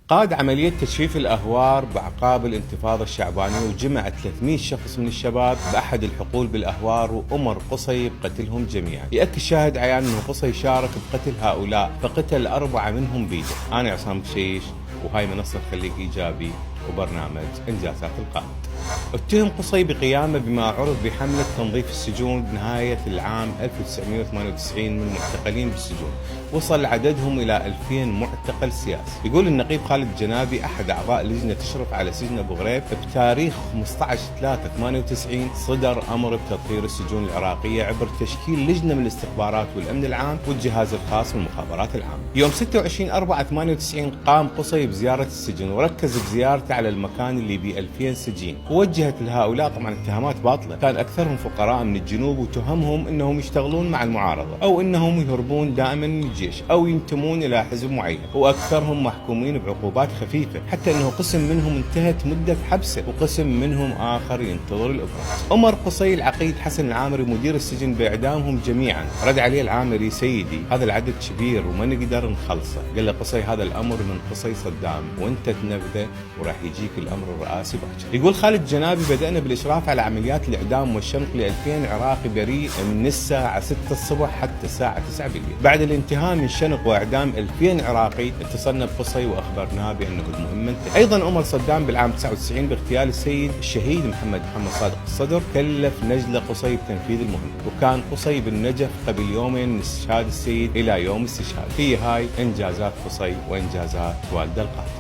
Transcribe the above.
قاد عملية تجفيف الأهوار بعقاب الانتفاضة الشعبانية، وجمع 300 شخص من الشباب بأحد الحقول بالأهوار، وأمر قصي بقتلهم جميعا. يأكد شاهد عيان أن قصي شارك بقتل هؤلاء، فقتل 4 منهم بيده. أنا عصام بشيش، وهاي منصة خليك إيجابي وبرنامج إنجازات القائد. اتهم قصي بقيامه بما عرف بحملة تنظيف السجون بنهاية العام 1998 من المعتقلين بالسجون، وصل عددهم إلى 2000 معتقل سياسي. يقول النقيب خالد جنابي أحد أعضاء لجنة تشرف على سجن أبو غريب، بتاريخ 15/3/98 صدر أمر بتطهير السجون العراقية عبر تشكيل لجنة من الاستخبارات والأمن العام والجهاز الخاص والمخابرات العامة. يوم 26/4/98 قام قصي بزيارة السجن، وركز بزيارته على المكان اللي به 2000 سجين، ووجهت لهؤلاء طبعا اتهامات باطلة. كان أكثرهم فقراء من الجنوب، وتهمهم أنهم يشتغلون مع المعارضة، أو أنهم يهربون دائما من الجيش، أو ينتمون إلى حزب معين، وأكثرهم محكومين بعقوبات خفيفة، حتى أنه قسم منهم انتهت مدة حبسه، وقسم منهم آخر ينتظر الإبراز. أمر قصي العقيد حسن العامري مدير السجن بإعدامهم جميعا. رد عليه العامري: سيدي، هذا العدد كبير وما نقدر نخلصه. قال له قصي: هذا الأمر من قصي صدام، وانت تنفذه وراح يجيك الأمر الرئاسي باكر. يقول خالد جنابي: بدأنا بالإشراف على عمليات الإعدام والشنق ل 2000 عراقي بريء من الساعة 6 الصبح حتى الساعة 9 بالليل. بعد الانتهاء من شنق وإعدام 2000 عراقي، اتصلنا بقصي وأخبرناه بأنه المهمة انتهت. أيضا أمر صدام بالعام 99 باغتيال السيد الشهيد محمد صادق الصدر، كلف نجلة قصي بتنفيذ المهمة، وكان قصي بالنجف قبل يومين من استشهاد السيد إلى يوم استشهاد. هي هاي إنجازات قصي وإنجازات والد القائد.